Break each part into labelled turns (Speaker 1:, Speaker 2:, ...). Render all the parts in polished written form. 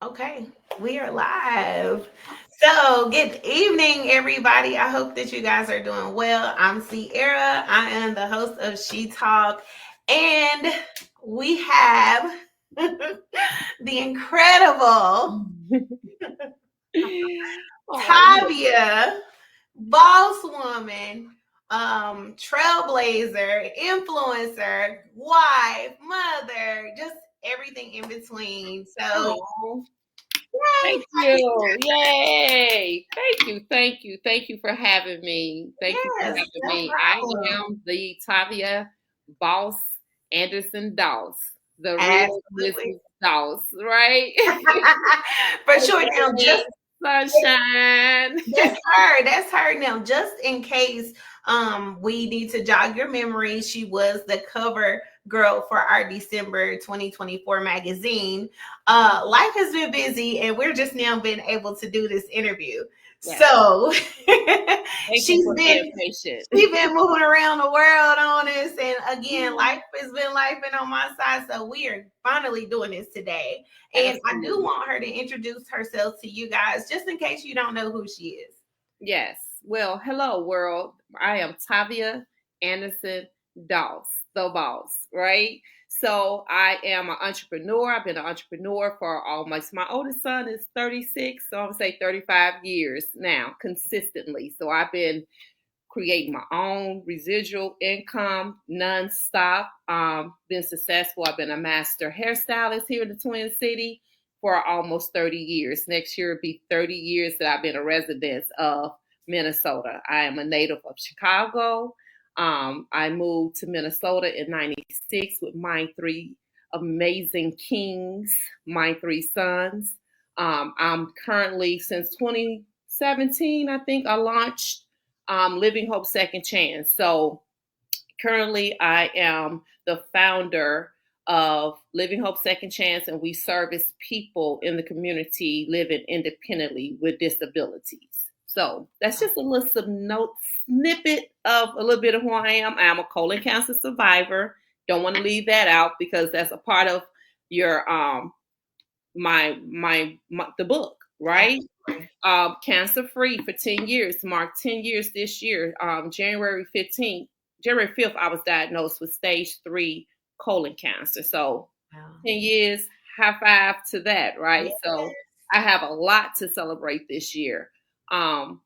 Speaker 1: Okay, we are live. So, good evening, everybody. I hope that you guys are doing well. I'm Sierra. I am the host of She Talk, and we have the incredible
Speaker 2: Oh,
Speaker 1: Tavia, boss woman, trailblazer, influencer, wife, mother, just everything in between. So,
Speaker 2: oh,
Speaker 1: yay,
Speaker 2: thank you. Yay. Thank you for having me. Thank you for
Speaker 1: yes,
Speaker 2: having
Speaker 1: no
Speaker 2: me. I
Speaker 1: problem.
Speaker 2: am the Tavia Boss Anderson-Doss, the real
Speaker 1: Absolutely.
Speaker 2: Mrs. Doss, right?
Speaker 1: For sure. Now, just
Speaker 2: Okay, sunshine.
Speaker 1: that's her now. Just in case we need to jog your memory, she was the cover girl for our December 2024 magazine. Life has been busy and we're just now been able to do this interview.
Speaker 2: Yes.
Speaker 1: So
Speaker 2: Thank you
Speaker 1: she's
Speaker 2: for
Speaker 1: been
Speaker 2: being patient.
Speaker 1: she's been moving around the world on us. And again,
Speaker 2: Mm,
Speaker 1: life has been life on my side. So we are finally doing this today. And I do
Speaker 2: Absolutely.
Speaker 1: want her to introduce herself to you guys, just in case you don't know who she is.
Speaker 2: Yes. Well, hello, world. I am Tavia Anderson Doss, the boss, right? So I am an entrepreneur. I've been an entrepreneur for almost, my oldest son is 36, so I'm gonna say 35 years now, consistently. So I've been creating my own residual income nonstop. Been successful. I've been a master hairstylist here in the Twin City for almost 30 years. Next year will be 30 years that I've been a resident of Minnesota. I am a native of Chicago. I moved to Minnesota in 96 with my three amazing kings, my three sons. I'm currently, since 2017, I think I launched Living Hope Second Chance. So currently, I am the founder of Living Hope Second Chance, and we service people in the community living independently with disabilities. So that's just a little snippet of a little bit of who I am. I am a colon cancer survivor. Don't want to leave that out because that's a part of your my the book, right?
Speaker 1: Absolutely.
Speaker 2: Cancer free for 10 years, marked 10 years this year. January 5th, I was diagnosed with stage 3 colon cancer. So
Speaker 1: Wow.
Speaker 2: 10 years, high five to that, right?
Speaker 1: Yes.
Speaker 2: So I have a lot to celebrate this year. Um,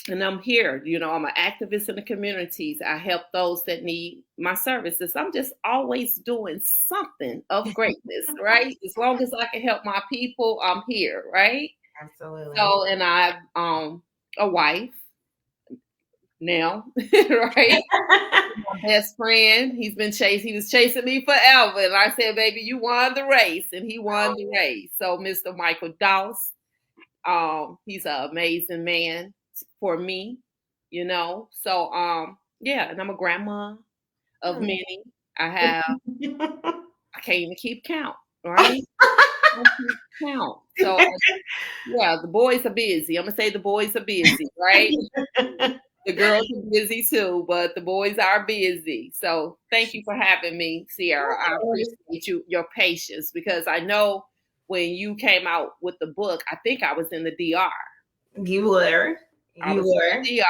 Speaker 2: and I'm here, I'm an activist in the communities. I help those that need my services. I'm just always doing something of greatness, right? As long as I can help my people, I'm here, right?
Speaker 1: Absolutely.
Speaker 2: So, and I a wife now, right? My best friend. He was chasing me forever. And I said, baby, you won the race. And he won the race. So Mr. Michael Doss, he's an amazing man for me, So yeah, and I'm a grandma of
Speaker 1: Hmm.
Speaker 2: many. I can't even keep count, right? I can't keep count. So yeah, the boys are busy. I'm gonna say the boys are busy, right? The girls are busy too, but the boys are busy. So thank you for having me, Sierra. I appreciate your patience because I know when you came out with the book, I think I was in the DR.
Speaker 1: You were.
Speaker 2: I
Speaker 1: You
Speaker 2: was in
Speaker 1: were.
Speaker 2: the DR.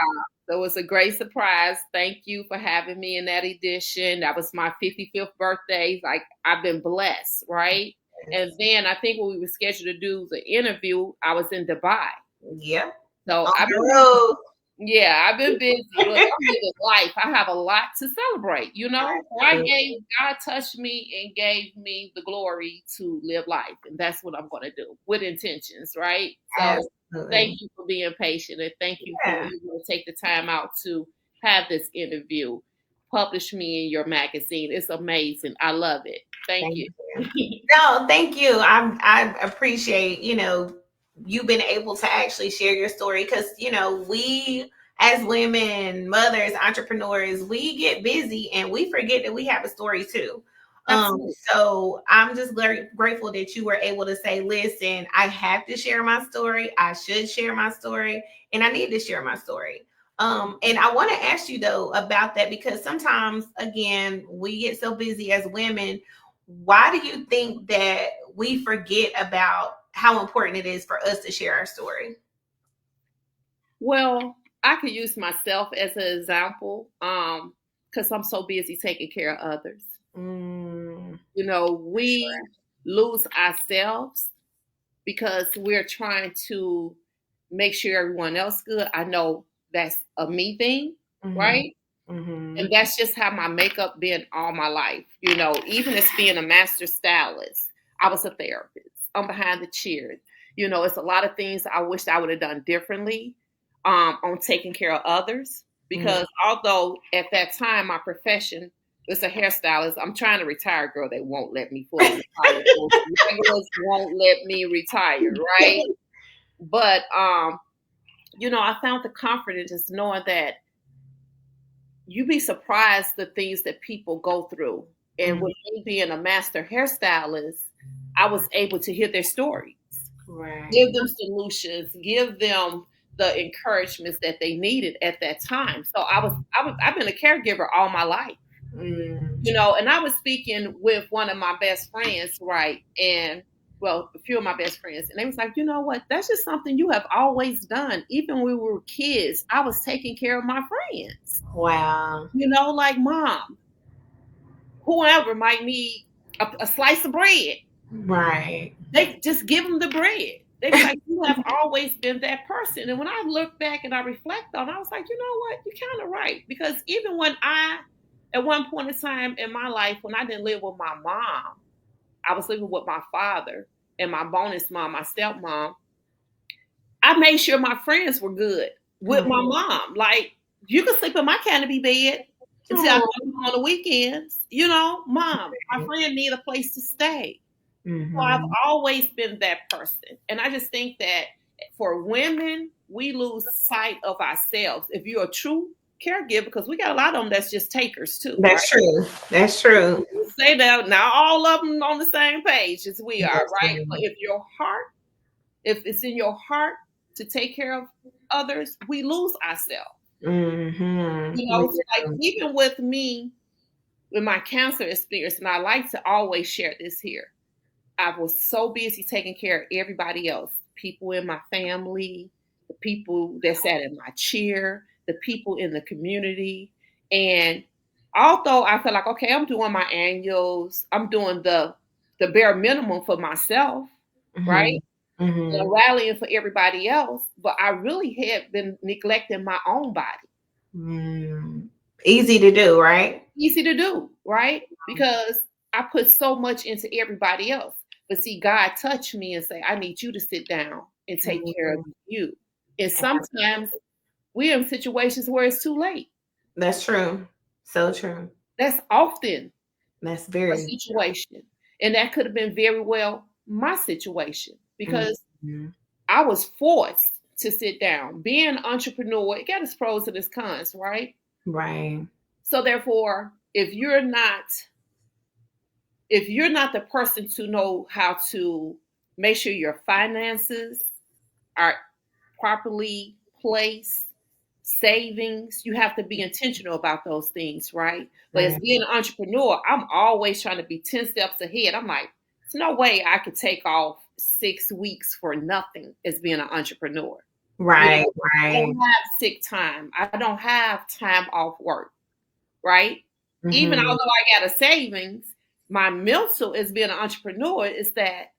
Speaker 2: So it was a great surprise. Thank you for having me in that edition. That was my 55th birthday. Like I've been blessed, right? And then I think when we were scheduled to do the interview, I was in Dubai.
Speaker 1: Yep.
Speaker 2: So
Speaker 1: On
Speaker 2: I've
Speaker 1: the
Speaker 2: been
Speaker 1: road.
Speaker 2: Yeah, I've been busy. Look, I'm living life. I have a lot to celebrate,
Speaker 1: Absolutely.
Speaker 2: God touched me and gave me the glory to live life. And that's what I'm going to do with intentions, right? So thank
Speaker 1: Absolutely.
Speaker 2: you for being patient and thank you for
Speaker 1: Yeah.
Speaker 2: take the time out to have this interview. Publish me in your magazine. It's amazing. I love it. Thank
Speaker 1: Thank
Speaker 2: you.
Speaker 1: you. No, thank you. I appreciate, you been able to actually share your story because, we as women, mothers, entrepreneurs, we get busy and we forget that we have a story too.
Speaker 2: Absolutely.
Speaker 1: So I'm just grateful that you were able to say, listen, I have to share my story. I should share my story and I need to share my story. And I want to ask you though about that because sometimes, again, we get so busy as women. Why do you think that we forget about how important it is for us to share our story.
Speaker 2: Well, I could use myself as an example, because I'm so busy taking care of others. We lose ourselves because we're trying to make sure everyone else good. I know that's a me thing, right? And that's just how my makeup been all my life. Even as being a master stylist, I was a therapist. I'm behind the chair. It's a lot of things I wish I would have done differently on taking care of others. Because although at that time my profession was a hairstylist, I'm trying to retire, girl. They won't let me fully retire. Regulars won't let me retire, right? But I found the comfort in just knowing that you'd be surprised the things that people go through. And with me being a master hairstylist, I was able to hear their stories, give them solutions, give them the encouragements that they needed at that time. So I've been a caregiver all my life, and I was speaking with one of my best friends, right? And well, a few of my best friends, and they was like, you know what? That's just something you have always done. Even when we were kids, I was taking care of my friends.
Speaker 1: Wow.
Speaker 2: Like mom, whoever might need a slice of bread.
Speaker 1: Right.
Speaker 2: They just give them the bread. They was like, you have always been that person. And when I look back and I reflect on it, I was like, you know what? You're kind of right. Because even when at one point in time in my life, when I didn't live with my mom, I was living with my father and my bonus mom, my stepmom. I made sure my friends were good with my mom. Like, you can sleep in my canopy bed until I come on the weekends. Mom, my friend need a place to stay. So I've always been that person. And I just think that for women, we lose sight of ourselves. If you're a true caregiver, because we got a lot of them that's just takers too.
Speaker 1: That's true. That's true.
Speaker 2: Say that now, all of them on the same page as we are, right? But if it's in your heart to take care of others, we lose ourselves. Like even with me, with my cancer experience, and I like to always share this here. I was so busy taking care of everybody else, people in my family, the people that sat in my chair, the people in the community. And although I felt like, okay, I'm doing my annuals, I'm doing the bare minimum for myself, right? And rallying for everybody else, but I really had been neglecting my own body.
Speaker 1: Easy to do, right?
Speaker 2: Easy to do, right? Because I put so much into everybody else. But see, God touched me and say, I need you to sit down and take care of you. And sometimes we're in situations where it's too late.
Speaker 1: That's true. So true.
Speaker 2: That's often
Speaker 1: that's very
Speaker 2: a situation. And that could have been very well my situation because I was forced to sit down. Being an entrepreneur, it got its pros and its cons, right?
Speaker 1: Right.
Speaker 2: So therefore, if you're not the person to know how to make sure your finances are properly placed, savings, you have to be intentional about those things, right? But as being an entrepreneur, I'm always trying to be 10 steps ahead. I'm like, there's no way I could take off 6 weeks for nothing as being an entrepreneur.
Speaker 1: Right, right.
Speaker 2: I don't have sick time. I don't have time off work, right? Even although I got a savings, my mental as being an entrepreneur is that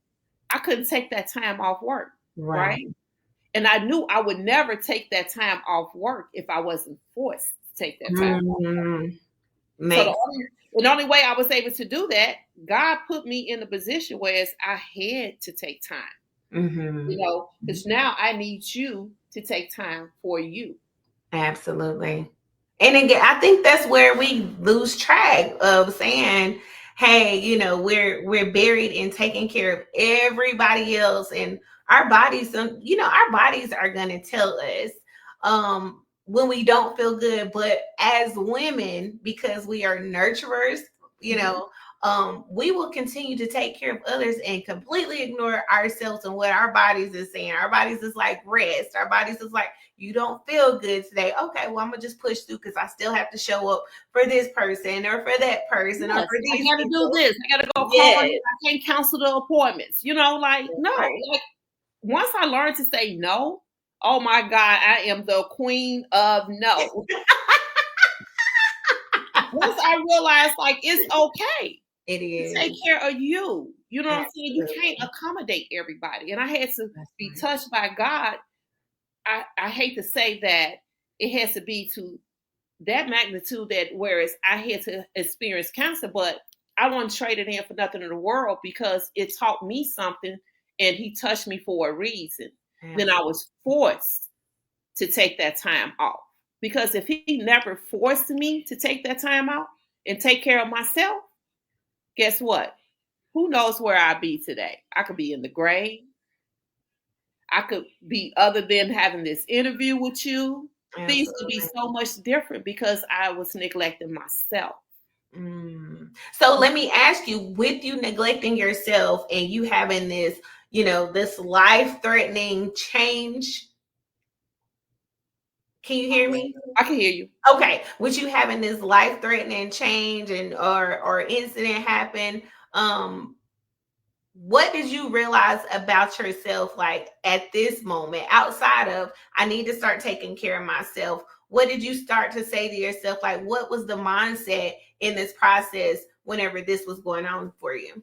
Speaker 2: I couldn't take that time off work, right? And I knew I would never take that time off work if I wasn't forced to take that time off. So the only way I was able to do that, God put me in a position where I had to take time. Because now I need you to take time for you.
Speaker 1: Absolutely. And again, I think that's where we lose track of saying, hey, we're buried in taking care of everybody else, and our bodies, our bodies are going to tell us when we don't feel good. But as women, because we are nurturers, we will continue to take care of others and completely ignore ourselves and what our bodies is saying. Our bodies is like rest. Our bodies is like, you don't feel good today. Okay, well, I'm gonna just push through because I still have to show up for this person or for that person or
Speaker 2: Yes,
Speaker 1: for
Speaker 2: I
Speaker 1: these
Speaker 2: gotta
Speaker 1: people.
Speaker 2: do this. I gotta go call.
Speaker 1: Yes.
Speaker 2: I can't cancel the appointments. Like no.
Speaker 1: Right.
Speaker 2: Like once I learned to say no, oh my God, I am the queen of no. Once I realized like it's okay
Speaker 1: It
Speaker 2: to
Speaker 1: is.
Speaker 2: take care of you. You know what I'm saying? You
Speaker 1: Absolutely.
Speaker 2: can't accommodate everybody. And I had to
Speaker 1: That's
Speaker 2: be
Speaker 1: right.
Speaker 2: touched by God. I hate to say that it has to be to that magnitude that whereas I had to experience cancer, but I wouldn't trade it in for nothing in the world because it taught me something and he touched me for a reason. Then I was forced to take that time off. Because if he never forced me to take that time out and take care of myself, guess what? Who knows where I'd be today? I could be in the grave. I could be other than having this interview with you. Things could be
Speaker 1: Absolutely.
Speaker 2: so much different because I was neglecting myself.
Speaker 1: So let me ask you, with you neglecting yourself and you having this, this life-threatening change, can you hear me?
Speaker 2: I can hear you.
Speaker 1: Okay, with you having this life-threatening change and or incident happen, what did you realize about yourself like at this moment outside of I need to start taking care of myself? What did you start to say to yourself? Like, what was the mindset in this process whenever this was going on for you?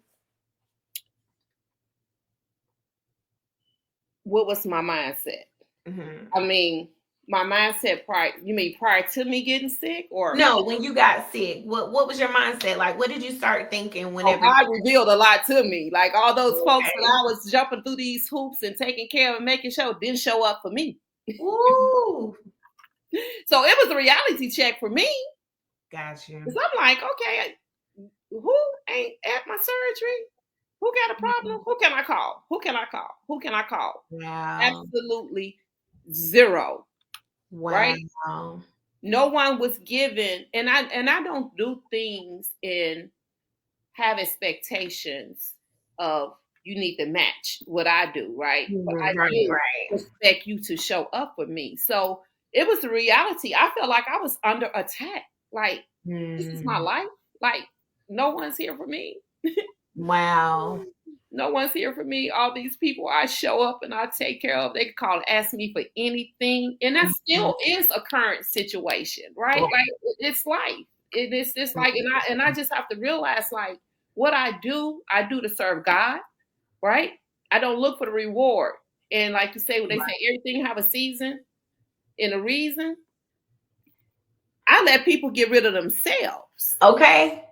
Speaker 2: What was my mindset?
Speaker 1: Mm-hmm.
Speaker 2: I mean, my mindset prior to me getting sick or
Speaker 1: No, when you got sick, what was your mindset? Like, what did you start thinking
Speaker 2: oh,
Speaker 1: whenever
Speaker 2: God revealed a lot to me. Like all those folks that
Speaker 1: okay.
Speaker 2: I was jumping through these hoops and taking care of and making sure didn't show up for me.
Speaker 1: Ooh,
Speaker 2: So it was a reality check for me.
Speaker 1: got you.
Speaker 2: Because I'm like, okay, who ain't at my surgery? Who got a problem? Who can I call? Who can I call? Who can I call?
Speaker 1: Wow.
Speaker 2: Absolutely zero.
Speaker 1: Wow.
Speaker 2: Right? No one was given, and I don't do things and have expectations of you need to match what I do, right? But I
Speaker 1: Right,
Speaker 2: do
Speaker 1: right.
Speaker 2: expect you to show up for me. So it was the reality. I felt like I was under attack. Like, this is my life. Like, no one's here for me.
Speaker 1: Wow.
Speaker 2: No one's here for me. All these people I show up and I take care of, they can call and ask me for anything. And that still is a current situation, right? Like it's life. It's just like and I just have to realize like what I do to serve God, right? I don't look for the reward. And like you say, when they say everything have a season and a reason, I let people get rid of themselves.
Speaker 1: Okay.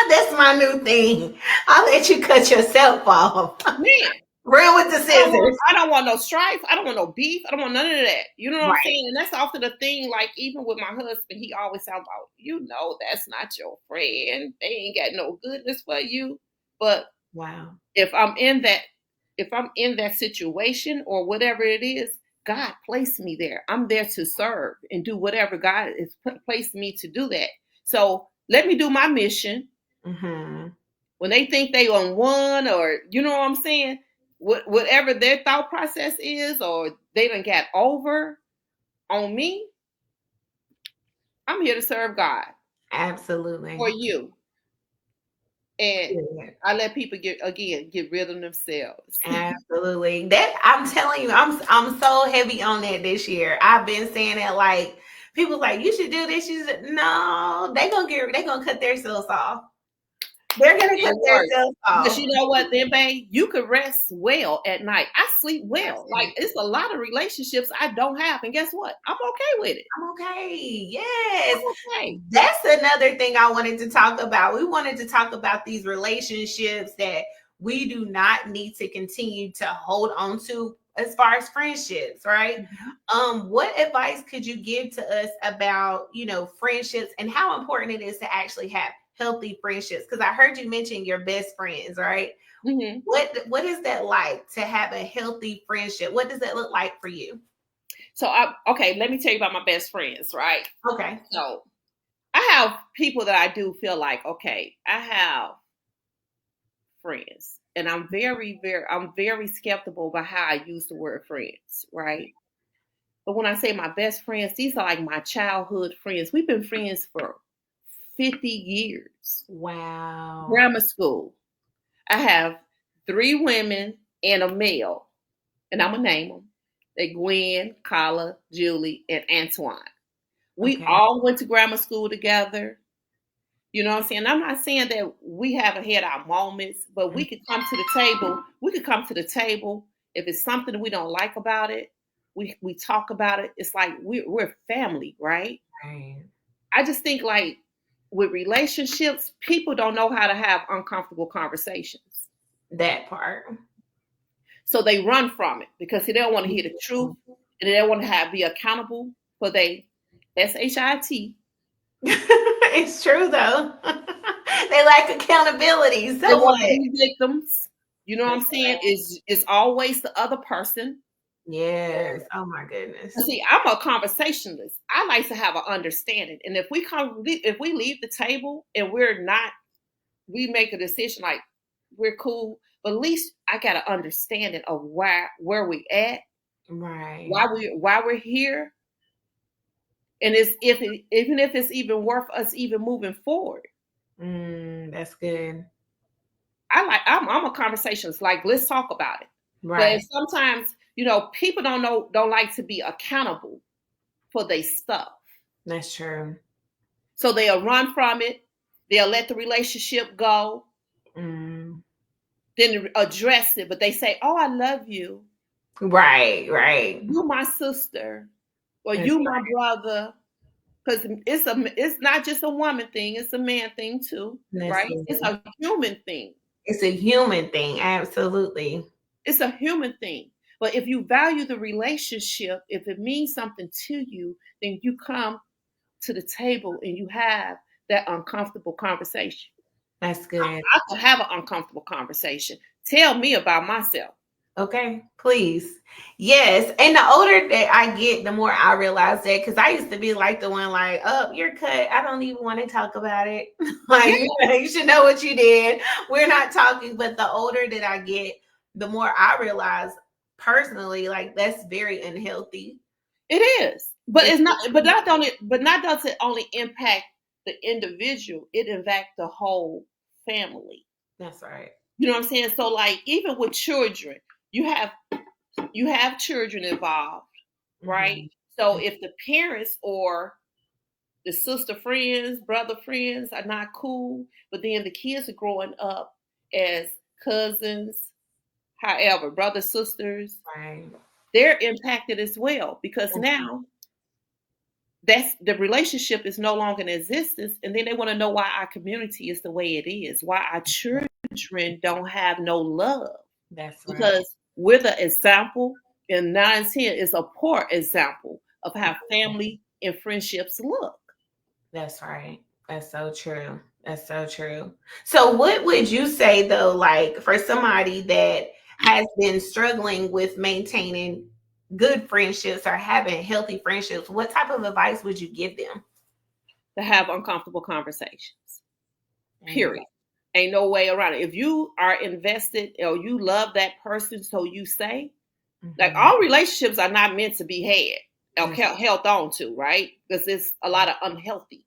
Speaker 1: That's my new thing. I'll let you cut yourself off.
Speaker 2: Man,
Speaker 1: Real with the scissors.
Speaker 2: I don't want no strife. I don't want no beef. I don't want none of that. You know what I'm
Speaker 1: Right.
Speaker 2: saying? And that's often the thing, like even with my husband, he always sounds about, that's not your friend. They ain't got no goodness for you. But
Speaker 1: Wow.
Speaker 2: if I'm in that situation or whatever it is, God placed me there. I'm there to serve and do whatever God has placed me to do that. So let me do my mission.
Speaker 1: Mm-hmm.
Speaker 2: When they think they on one or you know what I'm saying, whatever their thought process is, or they done got over on me, I'm here to serve God
Speaker 1: Absolutely.
Speaker 2: for you. And
Speaker 1: Yeah.
Speaker 2: I let people get rid of themselves.
Speaker 1: Absolutely. That I'm telling you, I'm so heavy on that this year. I've been saying that like people like you should do this. You should, no, they gonna cut themselves off. They're gonna cut themselves
Speaker 2: Because
Speaker 1: off.
Speaker 2: you know what, then, babe, you could rest well at night. I sleep well. Like it's a lot of relationships I don't have, and guess what? I'm okay with it.
Speaker 1: I'm okay. Yes.
Speaker 2: I'm okay.
Speaker 1: That's another thing I wanted to talk about. We wanted to talk about these relationships that we do not need to continue to hold on to as far as friendships, right? What advice could you give to us about, friendships and how important it is to actually have healthy friendships? Because I heard you mention your best friends, right?
Speaker 2: Mm-hmm.
Speaker 1: What is that like to have a healthy friendship? What does that look like for you?
Speaker 2: So, let me tell you about my best friends, right?
Speaker 1: Okay.
Speaker 2: So, I have people that I do feel like, okay, I have friends. And I'm very skeptical about how I use the word friends, right? But when I say my best friends, these are like my childhood friends. We've been friends for 50 years.
Speaker 1: Wow.
Speaker 2: Grammar school. I have 3 women and a male, and I'm gonna name them. They Gwen, Carla, Julie, and Antoine. We
Speaker 1: Okay.
Speaker 2: all went to grammar school together. You know what I'm saying? I'm not saying that we haven't had our moments, but we could come to the table. We could come to the table if it's something that we don't like about it. We talk about it. It's like we're family, right?
Speaker 1: Right.
Speaker 2: I just think like with relationships, people don't know how to have uncomfortable conversations.
Speaker 1: That part.
Speaker 2: So they run from it because they don't want to hear the truth and they don't want to be accountable for their SHIT.
Speaker 1: It's true though. They lack accountability.
Speaker 2: They
Speaker 1: So
Speaker 2: want
Speaker 1: what?
Speaker 2: to be victims. You know what I'm
Speaker 1: That's
Speaker 2: saying?
Speaker 1: right.
Speaker 2: Is always the other person.
Speaker 1: Yes. Oh my goodness.
Speaker 2: See, I'm a conversationalist. I like to have an understanding. And if we leave the table and we make a decision like we're cool, but at least I got an understanding of where we at,
Speaker 1: Right.
Speaker 2: why we're here, and even if it's even worth us even moving forward.
Speaker 1: That's good.
Speaker 2: I'm a conversationalist. Like, let's talk about it. But
Speaker 1: Right.
Speaker 2: sometimes, people don't like to be accountable for their stuff.
Speaker 1: That's true.
Speaker 2: So they'll run from it. They'll let the relationship go,
Speaker 1: Mm.
Speaker 2: then address it. But they say, "Oh, I love you.
Speaker 1: Right. Right.
Speaker 2: You my sister, or
Speaker 1: That's
Speaker 2: you my brother." Because it's not just a woman thing; it's a man thing too,
Speaker 1: that's
Speaker 2: right? It's
Speaker 1: good.
Speaker 2: a human thing.
Speaker 1: It's a human thing. Absolutely.
Speaker 2: It's a human thing. But if you value the relationship, if it means something to you, then you come to the table and you have that uncomfortable conversation.
Speaker 1: That's good.
Speaker 2: I could have an uncomfortable conversation. Tell me about myself.
Speaker 1: Okay, please. Yes. And the older that I get, the more I realize that because I used to be like the one like, oh, you're cut. I don't even want to talk about it.
Speaker 2: Yeah,
Speaker 1: Like you should know what you did. We're not talking. But the older that I get, the more I realize personally, like that's very unhealthy.
Speaker 2: it is. But
Speaker 1: It's
Speaker 2: it's not but not does it only impact the individual, it impacts the whole family.
Speaker 1: that's right.
Speaker 2: You know what I'm saying? So like even with children, you have children involved, right?
Speaker 1: Hmm.
Speaker 2: So if the parents or the sister friends, brother friends are not cool, but then the kids are growing up as cousins, however, brothers, sisters,
Speaker 1: Right.
Speaker 2: they're impacted as well because now that's the relationship is no longer in existence, and then they want to know why our community is the way it is, why our children don't have no love,
Speaker 1: That's right.
Speaker 2: because we're the example, and 910 is a poor example of how family and friendships look.
Speaker 1: That's right. That's so true. That's so true. So, what would you say though, like for somebody that has been struggling with maintaining good friendships or having healthy friendships, what type of advice would you give them?
Speaker 2: To have uncomfortable conversations.
Speaker 1: Amen.
Speaker 2: Period. Ain't no way around it. If you are invested or you love that person, so you say, like
Speaker 1: Mhm.
Speaker 2: all relationships are not meant to be had or
Speaker 1: That's
Speaker 2: held on to, right? Because it's a lot of unhealthy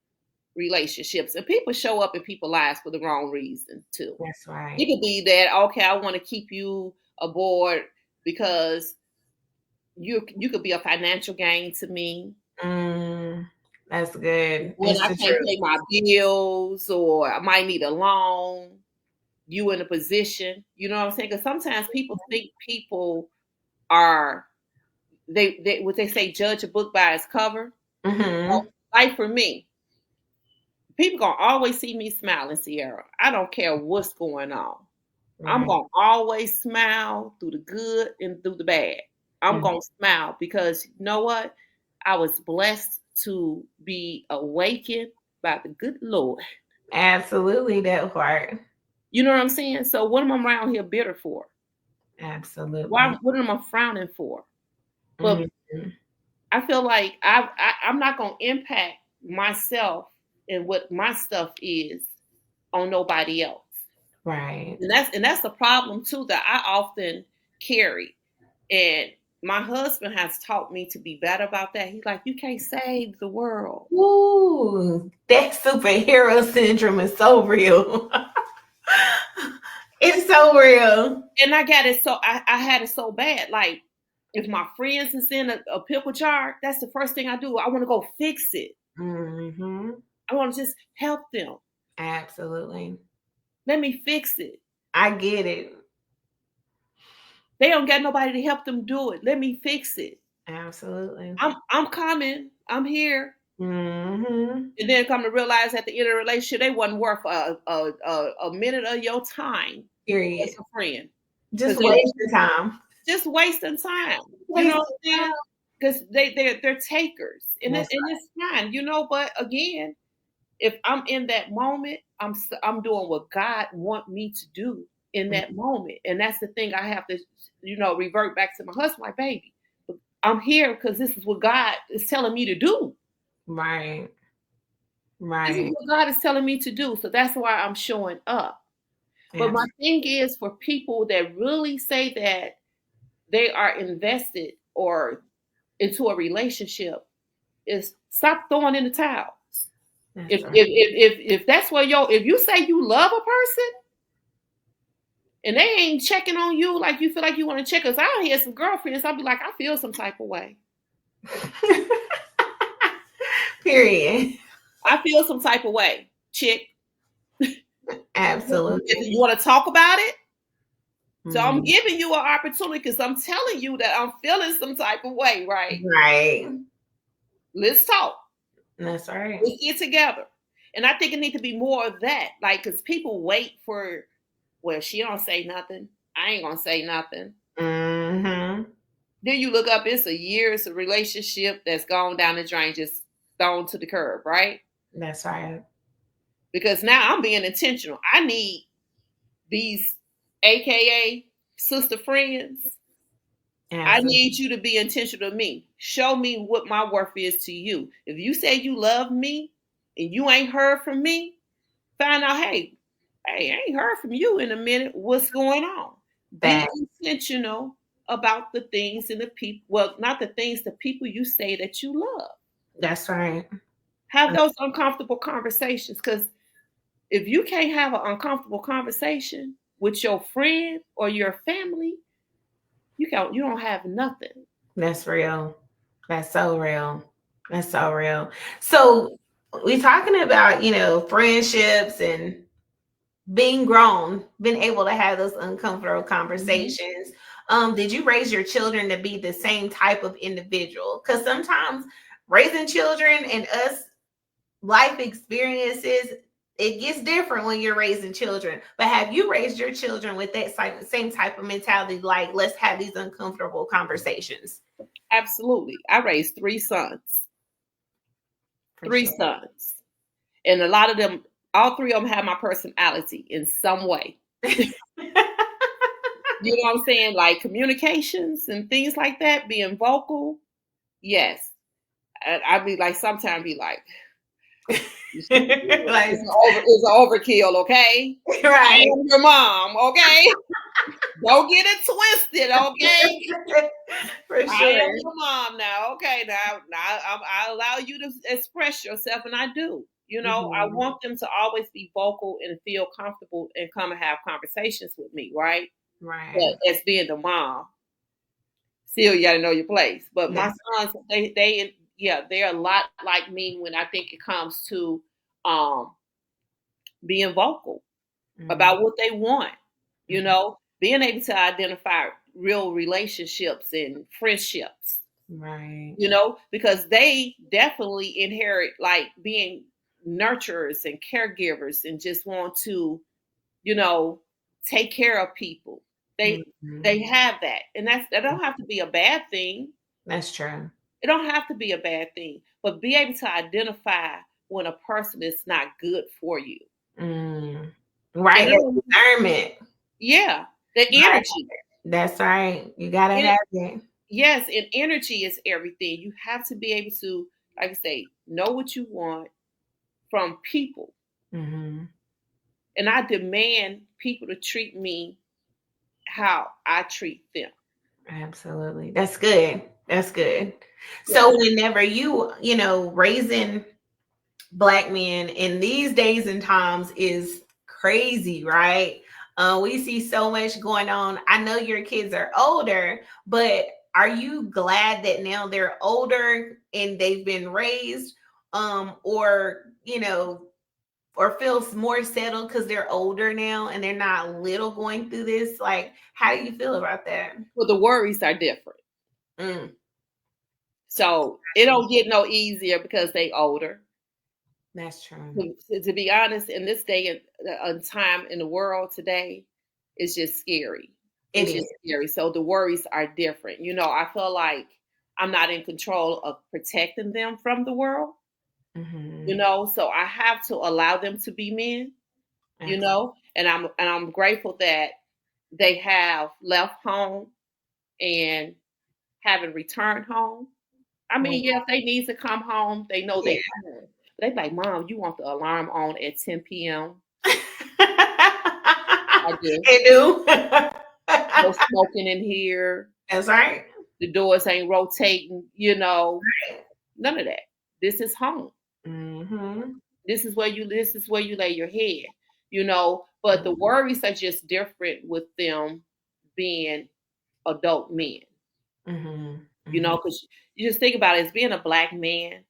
Speaker 2: relationships and people show up in people's lives for the wrong reason too.
Speaker 1: that's
Speaker 2: It
Speaker 1: right.
Speaker 2: could be that, okay, I want to keep you aboard because you could be a financial gain to me
Speaker 1: Mm, that's good.
Speaker 2: when
Speaker 1: It's
Speaker 2: I
Speaker 1: the
Speaker 2: can't
Speaker 1: truth.
Speaker 2: pay my bills or I might need a loan. You in a position, you know what I'm saying? Because sometimes people think people are they what they say, judge a book by its cover.
Speaker 1: Hmm.
Speaker 2: Like for me, people gonna always see me smiling, Sierra. I don't care what's going on. I'm
Speaker 1: Right.
Speaker 2: gonna always smile through the good and through the bad. I'm
Speaker 1: Mhm.
Speaker 2: gonna smile because you know what? I was blessed to be awakened by the good Lord.
Speaker 1: Absolutely, that part.
Speaker 2: You know what I'm saying? So what am I around here bitter for?
Speaker 1: Absolutely.
Speaker 2: Why? What am I frowning for? But
Speaker 1: Mhm.
Speaker 2: I feel like I'm not gonna impact myself and what my stuff is on nobody else.
Speaker 1: Right.
Speaker 2: And that's the problem too that I often carry. And my husband has taught me to be better about that. He's like, you can't save the world.
Speaker 1: Ooh, that superhero syndrome is so real. It's so real.
Speaker 2: And I got it I had it so bad. Like if my friends is in a pickle jar, that's the first thing I do. I want to go fix it.
Speaker 1: Mm-hmm.
Speaker 2: I want to just help them.
Speaker 1: Absolutely.
Speaker 2: Let me fix it.
Speaker 1: I get it.
Speaker 2: They don't got nobody to help them do it. Let me fix it.
Speaker 1: Absolutely.
Speaker 2: I'm coming. I'm here.
Speaker 1: Mm-hmm.
Speaker 2: And then come to realize at the end of the relationship, they wasn't worth a minute of your time
Speaker 1: Period.
Speaker 2: as a friend.
Speaker 1: Just wasting time.
Speaker 2: Just wasting time. You know
Speaker 1: Wasting
Speaker 2: what I'm saying?
Speaker 1: time.
Speaker 2: Because they're takers. And it's fine, you know, but again, if I'm in that moment, I'm doing what God want me to do in that moment. And that's the thing I have to, you know, revert back to my husband, like, baby, I'm here because this is what God is telling me to do.
Speaker 1: Right.
Speaker 2: This is
Speaker 1: Right.
Speaker 2: what God is telling me to do. So that's why I'm showing up. But my thing is for people that really say that they are invested or into a relationship is stop throwing in the towel. If that's what if you say you love a person and they ain't checking on you like you feel like you want to check us out here, some girlfriends, I'll be like, I feel some type of way.
Speaker 1: Period.
Speaker 2: I feel some type of way, chick.
Speaker 1: Absolutely.
Speaker 2: If you want to talk about it. So I'm giving you an opportunity because I'm telling you that I'm feeling some type of way, right?
Speaker 1: Right.
Speaker 2: Let's talk.
Speaker 1: That's right.
Speaker 2: Let's get together. And I think it needs to be more of that. Like, because people wait for, well, she don't say nothing. I ain't going to say nothing.
Speaker 1: Mm-hmm.
Speaker 2: Then you look up, it's a year's relationship that's gone down the drain, just thrown to the curb, right?
Speaker 1: That's right.
Speaker 2: Because now I'm being intentional. I need these AKA sister friends. Absolutely. I need you to be intentional to me. Show me what my worth is to you. If you say you love me and you ain't heard from me, find out, hey, I ain't heard from you in a minute. What's going on? Be intentional about the things and the people. Well, not the things, the people you say that you love.
Speaker 1: That's right.
Speaker 2: Have those uncomfortable conversations. Because if you can't have an uncomfortable conversation with your friend or your family, you don't have nothing.
Speaker 1: That's real. That's so real. That's so real. So we're talking about, friendships and being grown, being able to have those uncomfortable conversations. Did you raise your children to be the same type of individual? Because sometimes raising children and us life experiences, it gets different when you're raising children. But have you raised your children with that same type of mentality, like let's have these uncomfortable conversations?
Speaker 2: Absolutely. I raised 3 sons. Sons. And a lot of them, all 3 of them have my personality in some way. You know what I'm saying? Like communications and things like that, being vocal. Yes. I'd be like, sometimes be like, it's an overkill, okay?
Speaker 1: Right.
Speaker 2: I am your mom, okay? Don't get it twisted, okay?
Speaker 1: For sure.
Speaker 2: I am your mom now, okay? Now I allow you to express yourself, and I do. You know, I want them to always be vocal and feel comfortable and come and have conversations with me, right?
Speaker 1: Right.
Speaker 2: But as being the mom, still you got to know your place. But my sons, they're a lot like me when I think it comes to being vocal about what they want. You know, being able to identify real relationships and friendships.
Speaker 1: Right.
Speaker 2: You know, because they definitely inherit like being nurturers and caregivers and just want to, take care of people. They have that. And that don't have to be a bad thing.
Speaker 1: That's true.
Speaker 2: It don't have to be a bad thing, but be able to identify when a person is not good for you.
Speaker 1: Right. Discernment.
Speaker 2: Yeah. The energy.
Speaker 1: That's right. You gotta have it.
Speaker 2: Yes, and energy is everything. You have to be able to, like I say, know what you want, from people.
Speaker 1: Mm-hmm.
Speaker 2: And I demand people to treat me how I treat them.
Speaker 1: Absolutely. That's good. That's good.
Speaker 2: Yeah.
Speaker 1: So whenever raising Black men in these days and times is crazy, right? We see so much going on. I know your kids are older, but are you glad that now they're older and they've been raised, or or feels more settled because they're older now and they're not little going through this? Like, how do you feel about that?
Speaker 2: Well, the worries are different.
Speaker 1: Mm,
Speaker 2: So it don't get no easier because they older.
Speaker 1: that's true.
Speaker 2: To be honest, in this day and time in the world today, it's just scary.
Speaker 1: It
Speaker 2: It's
Speaker 1: is.
Speaker 2: just scary. So the worries are different. I feel like I'm not in control of protecting them from the world.
Speaker 1: Mm-hmm.
Speaker 2: So I have to allow them to be men.
Speaker 1: Absolutely.
Speaker 2: And I'm grateful that they have left home and haven't returned home. I mean, yeah, if they need to come home, they know
Speaker 1: Yeah.
Speaker 2: they can. They be like, Mom, you want the alarm on at 10 p.m.? I do.
Speaker 1: It do.
Speaker 2: No smoking in here.
Speaker 1: That's right.
Speaker 2: The doors ain't rotating, none of that. This is home.
Speaker 1: Mm-hmm.
Speaker 2: This is where you lay your head. But the worries are just different with them being adult men,
Speaker 1: Mm-hmm. Mm-hmm.
Speaker 2: because you just think about it, as being a Black man,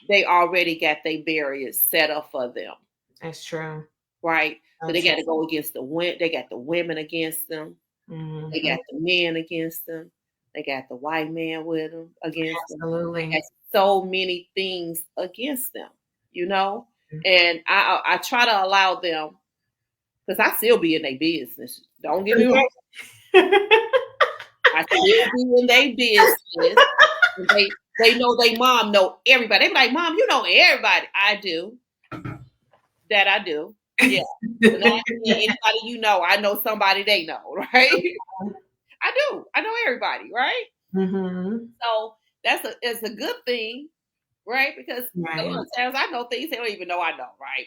Speaker 2: they already got their barriers set up for them,
Speaker 1: That's true.
Speaker 2: right? So
Speaker 1: So
Speaker 2: they
Speaker 1: true.
Speaker 2: got to go against they got the women against them, they
Speaker 1: Mm-hmm.
Speaker 2: got the men against them, they got the white man with them against them. They
Speaker 1: Absolutely.
Speaker 2: got so many things against them, you know. And I try to allow them, because I still be in their business. Don't get me wrong.
Speaker 1: Okay.
Speaker 2: I still be in their business. And they know they mom know everybody. They be like, Mom, you know everybody. I do. That I do. Yeah. So now anybody I know somebody they know, right? I do. I know everybody, right?
Speaker 1: Mm-hmm.
Speaker 2: So it's a good thing, right? Because a
Speaker 1: Right.
Speaker 2: lot of times I know things they don't even know I know, right?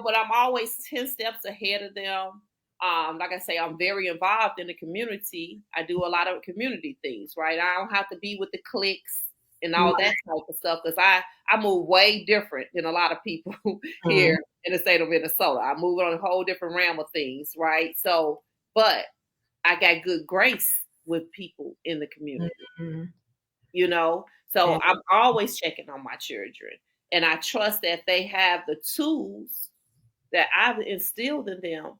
Speaker 2: But I'm always 10 steps ahead of them. Like I say, I'm very involved in the community. I do a lot of community things, right? I don't have to be with the cliques and all that type of stuff, because I move way different than a lot of people
Speaker 1: Mm-hmm.
Speaker 2: here in the state of Minnesota. I move on a whole different realm of things, right? So, but I got good grace with people in the community,
Speaker 1: Mm-hmm.
Speaker 2: you know? So
Speaker 1: And
Speaker 2: I'm always checking on my children. And I trust that they have the tools that I've instilled in them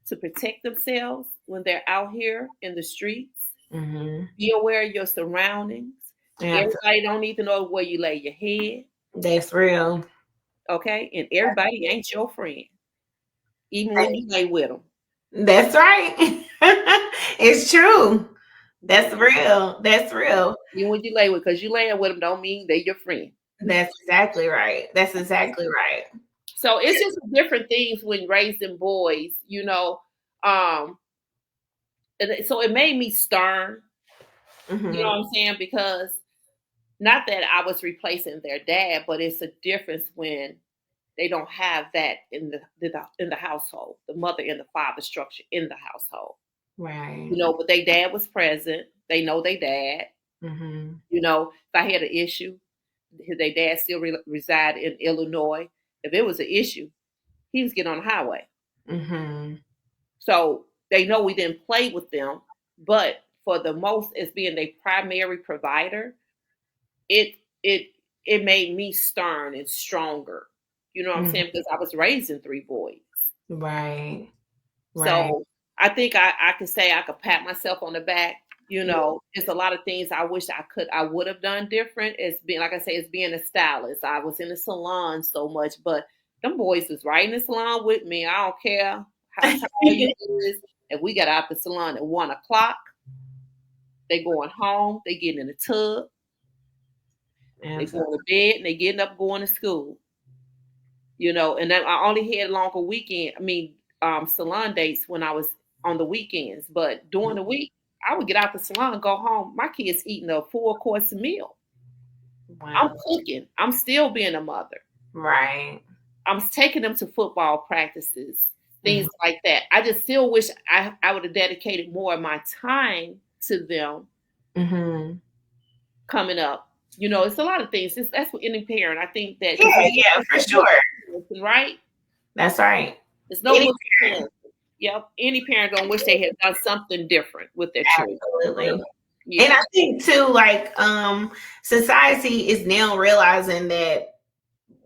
Speaker 2: to protect themselves when they're out here in the streets.
Speaker 1: mm-hmm.
Speaker 2: Be aware of your surroundings.
Speaker 1: Absolutely.
Speaker 2: Everybody don't need to know where you lay your head,
Speaker 1: That's real.
Speaker 2: okay? And everybody ain't your friend, even when you lay with them.
Speaker 1: That's right. It's true. That's real. That's real.
Speaker 2: Even when you lay because you laying with them don't mean they're your friend.
Speaker 1: That's exactly right. That's exactly right.
Speaker 2: So it's just different things when raising boys. Um, and so it made me stern. You know
Speaker 1: Mm-hmm.
Speaker 2: what I'm saying? Because not that I was replacing their dad, but it's a difference when they don't have that in the household, the mother and the father structure in the household.
Speaker 1: Right.
Speaker 2: But their dad was present. They know their dad.
Speaker 1: Mm-hmm.
Speaker 2: If I had an issue, their dad still reside in Illinois. If it was an issue, he was getting on the highway.
Speaker 1: Mm-hmm.
Speaker 2: So they know we didn't play with them, but for the most, as being their primary provider, it it it made me stern and stronger. You know what I'm
Speaker 1: Mm-hmm.
Speaker 2: saying? Because I was raising three boys.
Speaker 1: Right. Right.
Speaker 2: So I think I could say I could pat myself on the back. It's a lot of things I wish I would have done different. It's being, like I say, it's being a stylist. I was in the salon so much, but them boys was right in the salon with me. I don't care how tired you is. If we got out the salon at 1 o'clock, they going home, they getting in the tub, they
Speaker 1: Absolutely.
Speaker 2: going to bed, and they getting up going to school. And then I only had longer weekend. I mean, salon dates when I was on the weekends, but during the week, I would get out the salon and go home. My kids eating a full course meal. I'm
Speaker 1: Wow.
Speaker 2: cooking. I'm still being a mother.
Speaker 1: Right.
Speaker 2: I'm taking them to football practices, things
Speaker 1: Mhm.
Speaker 2: like that. I just still wish I would have dedicated more of my time to them
Speaker 1: Mhm.
Speaker 2: coming up. You know, it's a lot of things. That's what any parent, I think that, because
Speaker 1: Yeah, yeah,
Speaker 2: it's
Speaker 1: for
Speaker 2: no book
Speaker 1: sure.
Speaker 2: parenting, right?
Speaker 1: That's right.
Speaker 2: There's no
Speaker 1: Any
Speaker 2: book
Speaker 1: parent.
Speaker 2: parenting. Yep. Any parent gonna wish they had done something different with their children.
Speaker 1: Absolutely.
Speaker 2: Really.
Speaker 1: And
Speaker 2: Yeah.
Speaker 1: I think too, like, society is now realizing that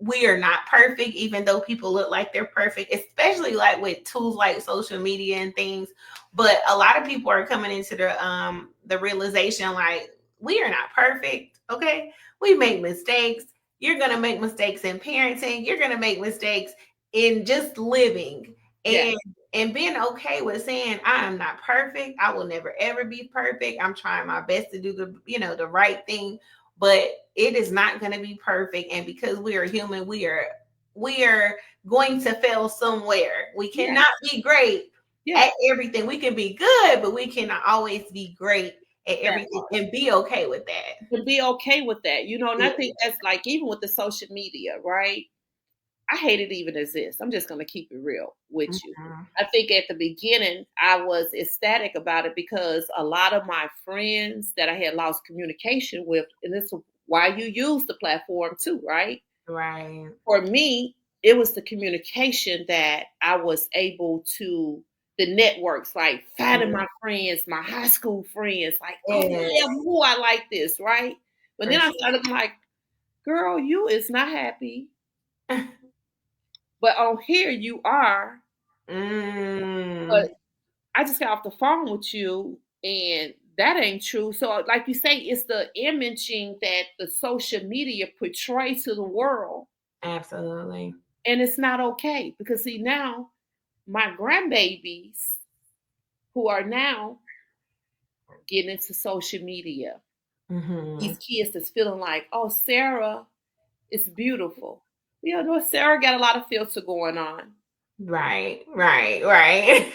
Speaker 1: we are not perfect, even though people look like they're perfect, especially like with tools like social media and things. But a lot of people are coming into the realization like we are not perfect. Okay. We make mistakes. You're gonna make mistakes in parenting, you're gonna make mistakes in just living.
Speaker 2: Yeah.
Speaker 1: And being okay with saying I am not perfect. I will never ever be perfect. I'm trying my best to do the right thing, but it is not going to be perfect. And because we are human, we are going to fail somewhere. We
Speaker 2: Yeah.
Speaker 1: cannot be great
Speaker 2: Yeah.
Speaker 1: at everything. We can be good, but we cannot always be great at
Speaker 2: That
Speaker 1: everything,
Speaker 2: part.
Speaker 1: and be okay with that.
Speaker 2: To be okay with that, you know, and I
Speaker 1: Yeah.
Speaker 2: think that's like even with the social media, right? I hate it even exists. I'm just gonna keep it real with you.
Speaker 1: Mhm.
Speaker 2: I think at the beginning I was ecstatic about it because a lot of my friends that I had lost communication with, and this is why you use the platform too, right?
Speaker 1: Right.
Speaker 2: For me, it was the communication that I was able to, the networks, like finding
Speaker 1: Mhm.
Speaker 2: my friends, my high school friends, like, oh yeah,
Speaker 1: Yes,
Speaker 2: who I like this, right? But
Speaker 1: for
Speaker 2: then I
Speaker 1: sure.
Speaker 2: started like, girl, you is not happy. But on here you are.
Speaker 1: Mm,
Speaker 2: But I just got off the phone with you and that ain't true. So like you say, it's the imaging that the social media portray to the world.
Speaker 1: absolutely.
Speaker 2: And it's not okay. Because see now my grandbabies who are now getting into social media,
Speaker 1: Hmm.
Speaker 2: these kids that's feeling like, oh, Sarah is beautiful. You know, Sarah got a lot of filter going on.
Speaker 1: Right, right, right.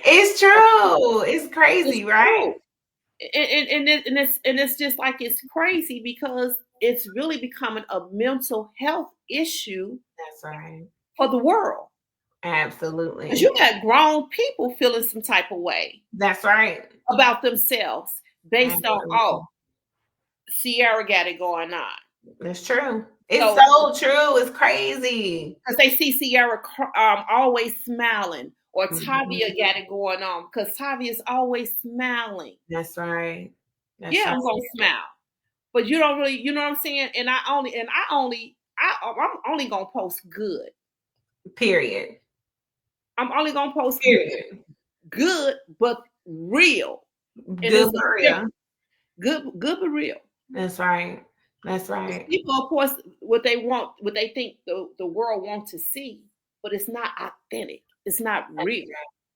Speaker 1: It's true. It's
Speaker 2: It's
Speaker 1: crazy, right?
Speaker 2: true. And it's just like it's crazy because it's really becoming a mental health issue
Speaker 1: That's right.
Speaker 2: for the world. Because
Speaker 1: Absolutely.
Speaker 2: you got grown people feeling some type of way
Speaker 1: That's right.
Speaker 2: about themselves based on, oh,
Speaker 1: Absolutely.
Speaker 2: Sierra got it going on.
Speaker 1: It's true. It's
Speaker 2: So
Speaker 1: so true. It's crazy.
Speaker 2: because they see Sierra always smiling, or Tavia
Speaker 1: Mhm.
Speaker 2: got it going on because Tavia's always smiling.
Speaker 1: That's right. That's
Speaker 2: Yeah,
Speaker 1: right.
Speaker 2: I'm gonna smile. But you don't really, you know what I'm saying? I'm only gonna post good.
Speaker 1: Period.
Speaker 2: I'm only gonna post
Speaker 1: Period.
Speaker 2: good, but real. And
Speaker 1: Good
Speaker 2: it's a
Speaker 1: for real.
Speaker 2: difference. Good, but real.
Speaker 1: That's right. That's
Speaker 2: 'Cause
Speaker 1: right.
Speaker 2: people, of course, what they want, what they think the world wants to see, but it's not authentic. It's not real.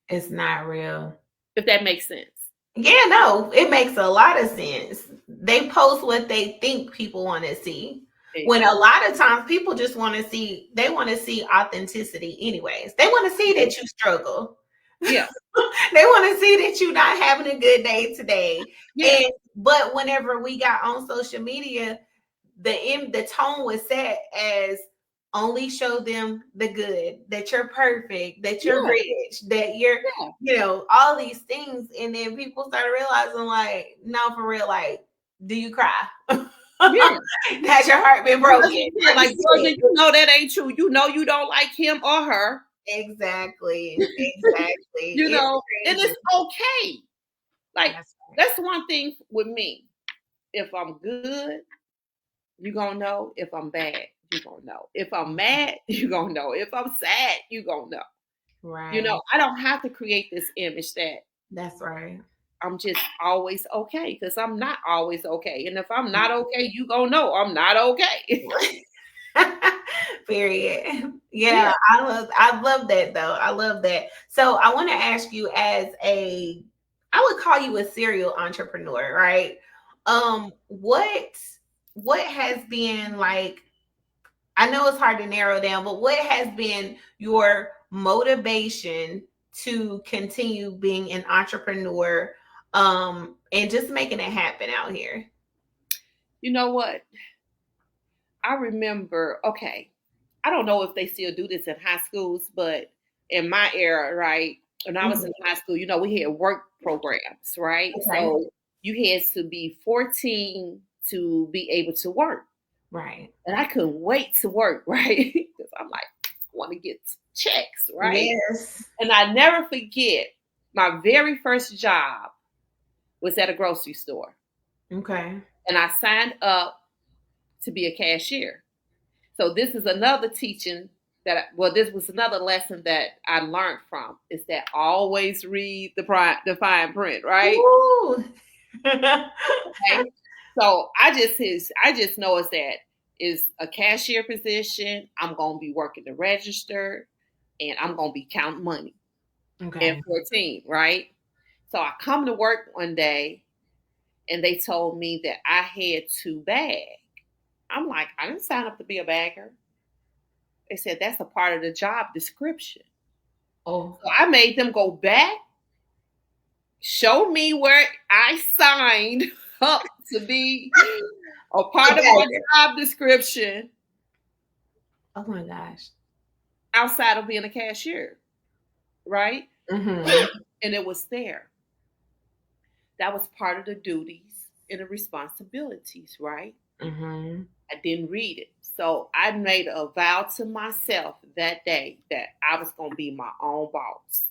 Speaker 1: It's not real.
Speaker 2: If that makes sense.
Speaker 1: Yeah, no, it makes a lot of sense. They post what they think people want to see. When a
Speaker 2: Exactly.
Speaker 1: lot of times people just want to see, they want to see authenticity anyways. They want to see that you struggle.
Speaker 2: Yeah.
Speaker 1: They want to see that you're not having a good day today.
Speaker 2: Yeah.
Speaker 1: And but whenever we got on social media, the tone was set as only show them the good, that you're perfect, that you're
Speaker 2: Yeah.
Speaker 1: rich, that you're,
Speaker 2: Yeah.
Speaker 1: all these things. And then people started realizing, like, no, for real, like, do you cry?
Speaker 2: Yeah.
Speaker 1: Has your heart been
Speaker 2: Well, that's
Speaker 1: broken?
Speaker 2: what I'm saying.
Speaker 1: Are you
Speaker 2: Like, girl,
Speaker 1: sick?
Speaker 2: you know that ain't true. You know you don't like him or her.
Speaker 1: Exactly. Exactly.
Speaker 2: You
Speaker 1: It's
Speaker 2: know, and
Speaker 1: crazy.
Speaker 2: it's okay. Like,
Speaker 1: That's
Speaker 2: that's one thing with me. If I'm good, you gonna know. If I'm bad, you gonna know. If I'm mad, you gonna know. If I'm sad, you gonna know. You know,
Speaker 1: right.
Speaker 2: I don't have to create this image that
Speaker 1: That's right.
Speaker 2: I'm just always okay because I'm not always okay. And if I'm not okay, you gonna know I'm not okay.
Speaker 1: Period.
Speaker 2: Yeah.
Speaker 1: Yeah, I love that though. I love that. So I want to ask you, as a, I would call you a serial entrepreneur, right? What has been like, I know it's hard to narrow down, but what has been your motivation to continue being an entrepreneur, and just making it happen out here?
Speaker 2: You know what? I remember, okay, I don't know if they still do this in high schools, but in my era, right, when I was in high school, we had work programs, right?
Speaker 1: Okay.
Speaker 2: So you had to be 14 to be able to work.
Speaker 1: Right.
Speaker 2: And I couldn't wait to work, right? Because I'm like, I want to get checks, right?
Speaker 1: Yes.
Speaker 2: And I never forget my very first job was at a grocery store.
Speaker 1: Okay.
Speaker 2: And I signed up to be a cashier. So this is another teaching this was another lesson that I learned from is that always read the fine print, right?
Speaker 1: Ooh.
Speaker 2: Okay. So I just know it's that is a cashier position. I'm gonna be working the register and I'm gonna be counting money
Speaker 1: Okay.
Speaker 2: at 14, right? So I come to work one day and they told me that I had to bag. I'm like, I didn't sign up to be a bagger. They said that's a part of the job description.
Speaker 1: Oh.
Speaker 2: So I made them go back, show me where I signed up to be a part of my job description.
Speaker 1: Oh my gosh.
Speaker 2: Outside of being a cashier, right?
Speaker 1: Mm-hmm.
Speaker 2: And it was there. That was part of the duties and the responsibilities, right?
Speaker 1: Mm-hmm.
Speaker 2: I didn't read it. So I made a vow to myself that day that I was going to be my own boss.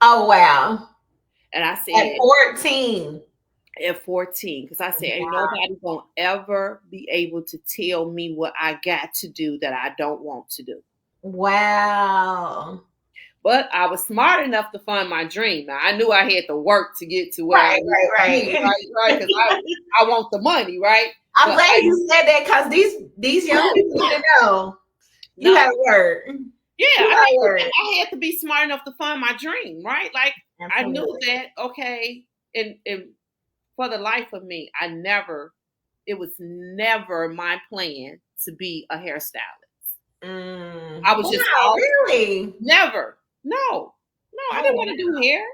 Speaker 1: Oh, wow.
Speaker 2: And I said,
Speaker 1: At 14.
Speaker 2: At 14, because I said, ain't
Speaker 1: Wow.
Speaker 2: nobody going to ever be able to tell me what I got to do that I don't want to do.
Speaker 1: Wow.
Speaker 2: But I was smart enough to fund my dream. Now, I knew I had to work to get to where
Speaker 1: Right,
Speaker 2: I need to be, right, because I want the money, right?
Speaker 1: I'm glad you said that because these young people need to know you have work.
Speaker 2: Yeah, I had to be smart enough to fund my dream, right? Like
Speaker 1: Absolutely.
Speaker 2: I knew that, okay, and for the life of me, it was never my plan to be a hairstylist. I was just
Speaker 1: really
Speaker 2: never. No, I didn't want to do hair.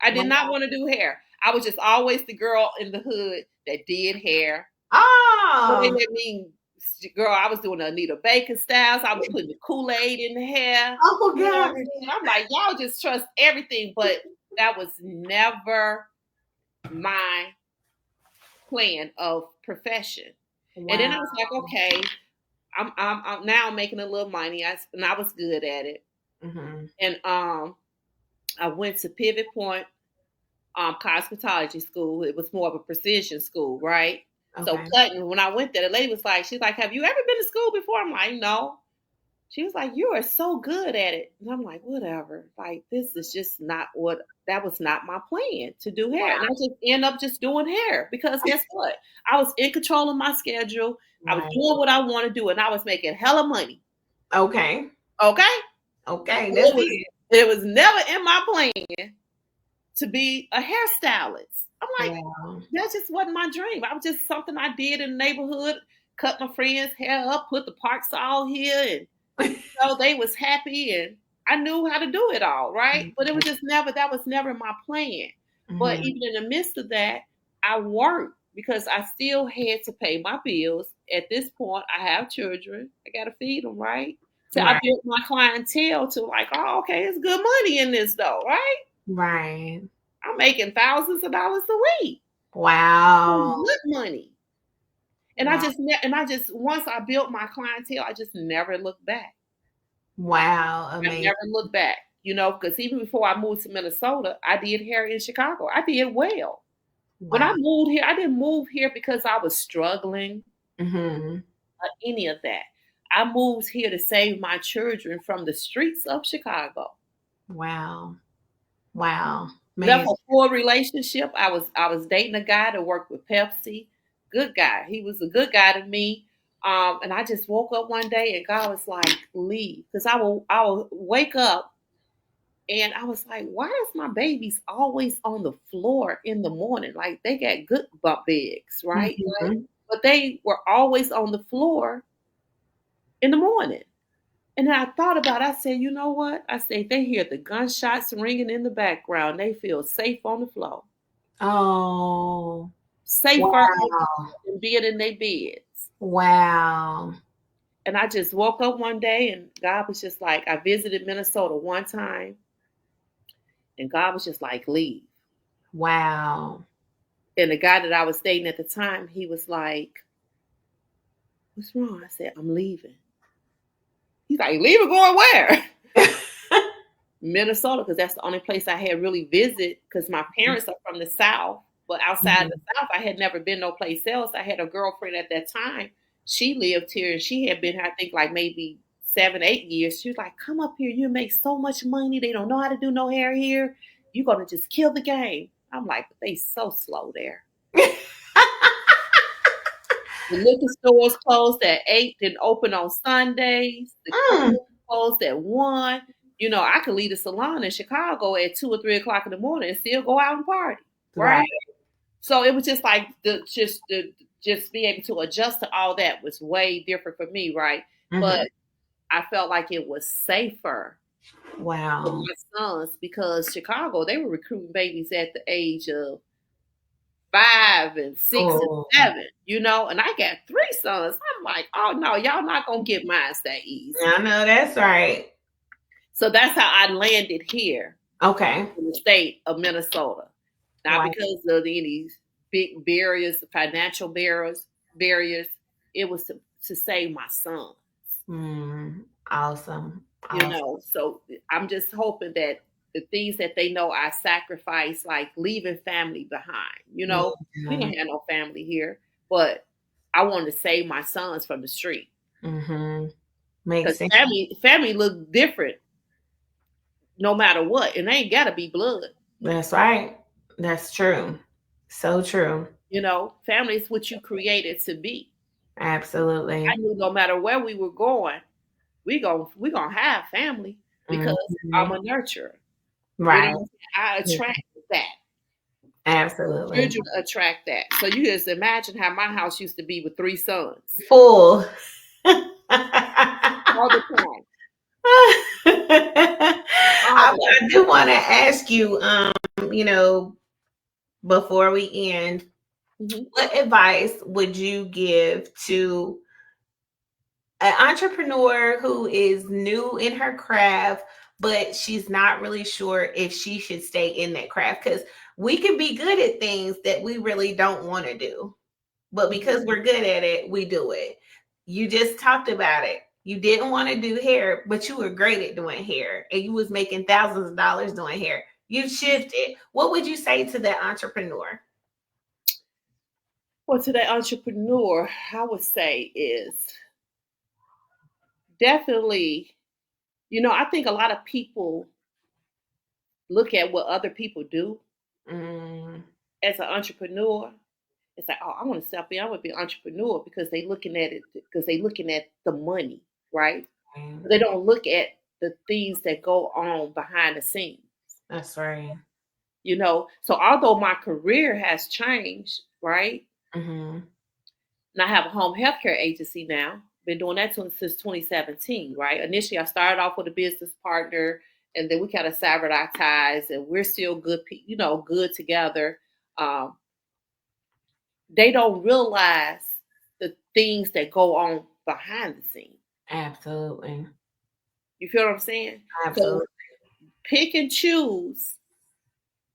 Speaker 2: I did not want to do hair. I was just always the girl in the hood that did hair.
Speaker 1: Oh,
Speaker 2: they let me, girl, I was doing the Anita Baker styles. I was putting the Kool-Aid in the hair.
Speaker 1: Oh God!
Speaker 2: I'm like, y'all just trust everything, but that was never my plan of profession. Wow. And then I was like, okay, I'm now making a little money. And I was good at it.
Speaker 1: Mm-hmm.
Speaker 2: And I went to Pivot Point cosmetology school. It was more of a precision school, right? Okay. So cutting, when I went there, the lady was like, she's like, have you ever been to school before? I'm like, no. She was like, you are so good at it. And I'm like, whatever. Like, this is just that was not my plan to do hair. Wow. And I just end up just doing hair because guess what? I was in control of my schedule. Right. I was doing what I want to do and I was making hella money.
Speaker 1: Okay.
Speaker 2: It was never in my plan to be a hairstylist. I'm like, wow. That just wasn't my dream. I was just something I did in the neighborhood, cut my friends' hair up, put the parks all here, and they was happy, and I knew how to do it all, right? Mm-hmm. But it was just that was never my plan. Mm-hmm. But even in the midst of that, I worked because I still had to pay my bills. At this point, I have children. I got to feed them, right? So right. I built my clientele to like, oh, okay, it's good money in this though, right?
Speaker 1: Right.
Speaker 2: I'm making thousands of dollars a week.
Speaker 1: Wow.
Speaker 2: Good money. And wow. I just once I built my clientele, I just never looked back.
Speaker 1: Wow. Amazing.
Speaker 2: I never looked back, because even before I moved to Minnesota, I did hair in Chicago. I did well. Wow. When I moved here, I didn't move here because I was struggling or any of that. I moved here to save my children from the streets of Chicago.
Speaker 1: Wow.
Speaker 2: Left a full relationship. I was dating a guy that worked with Pepsi. Good guy. He was a good guy to me. And I just woke up one day and God was like, leave. Because I will wake up and I was like, why is my babies always on the floor in the morning? Like they got good bump beds, right? Mm-hmm. Right? But they were always on the floor in the morning. And then I thought about it. I said, you know what? I said, they hear the gunshots ringing in the background. They feel safe on the floor.
Speaker 1: Oh.
Speaker 2: safer
Speaker 1: Wow.
Speaker 2: than being in their beds.
Speaker 1: Wow.
Speaker 2: And I just woke up one day and God was just like, I visited Minnesota one time and God was just like, leave.
Speaker 1: Wow.
Speaker 2: And the guy that I was dating at the time, he was like, what's wrong? I said, I'm leaving. He's like, leaving, going where? Minnesota, because that's the only place I had really visited because my parents are from the South. But outside of the South, I had never been no place else. I had a girlfriend at that time. She lived here and she had been here, I think, like maybe 7, 8 years. She was like, come up here. You make so much money. They don't know how to do no hair here. You're going to just kill the game. I'm like, but they so slow there. The liquor stores closed at 8, didn't open on Sundays. The
Speaker 1: Mm,
Speaker 2: clubs closed at 1. You know, I could leave the salon in Chicago at 2 or 3 o'clock in the morning and still go out and party,
Speaker 1: right.
Speaker 2: right? So it was just like just be able to adjust to all that was way different for me, right?
Speaker 1: Mm-hmm.
Speaker 2: But I felt like it was safer for
Speaker 1: Wow.
Speaker 2: my sons because Chicago, they were recruiting babies at the age of 5 and 6 and
Speaker 1: Oh,
Speaker 2: 7, you know, and I got 3 sons. I'm like, oh no, y'all not gonna get mine that easy.
Speaker 1: I know that's right.
Speaker 2: So that's how I landed here
Speaker 1: Okay.
Speaker 2: in the state of Minnesota. Not
Speaker 1: Wow.
Speaker 2: because of any big barriers, financial barriers. It was to save my son.
Speaker 1: Awesome.
Speaker 2: You
Speaker 1: Awesome.
Speaker 2: know, so I'm just hoping that the things that they know I sacrifice, like leaving family behind. You know, we
Speaker 1: Yeah.
Speaker 2: don't have no family here, but I wanted to save my sons from the street
Speaker 1: Mm-hmm. Makes
Speaker 2: because
Speaker 1: sense.
Speaker 2: family look different no matter what, and they ain't gotta be blood.
Speaker 1: That's right. That's true. So true.
Speaker 2: You know, family is what you created to be. I
Speaker 1: Absolutely.
Speaker 2: knew no matter where we were going, we gonna have family because I'm
Speaker 1: Hmm.
Speaker 2: a nurturer. You
Speaker 1: Right.
Speaker 2: know, I attract that.
Speaker 1: Absolutely.
Speaker 2: Children attract that. So you just imagine how my house used to be with 3 sons
Speaker 1: Full.
Speaker 2: all the time, all
Speaker 1: I,
Speaker 2: the
Speaker 1: I do want to ask you, you know, before we end,
Speaker 2: time. Hmm.
Speaker 1: what advice would you give to an entrepreneur who is new in her craft, but she's not really sure if she should stay in that craft? Because we can be good at things that we really don't want to do, but because we're good at it, we do it. You just talked about it. You didn't want to do hair, but you were great at doing hair and you was making thousands of dollars doing hair. You shifted. What would you say to that entrepreneur?
Speaker 2: Well, to the entrepreneur, I would say is definitely, I think a lot of people look at what other people do
Speaker 1: Mm,
Speaker 2: as an entrepreneur. It's like, oh, I want to step in. I want to be an entrepreneur because they looking at it because they looking at the money, right? They don't look at the things that go on behind the scenes.
Speaker 1: that's right.
Speaker 2: So although my career has changed, right?
Speaker 1: Mm-hmm.
Speaker 2: And I have a home healthcare agency now. Been doing that since 2017, right? Initially, I started off with a business partner, and then we kind of severed our ties, and we're still good together. Um, they don't realize the things that go on behind the scenes.
Speaker 1: Absolutely.
Speaker 2: You feel what I'm saying? So
Speaker 1: Absolutely.
Speaker 2: pick and choose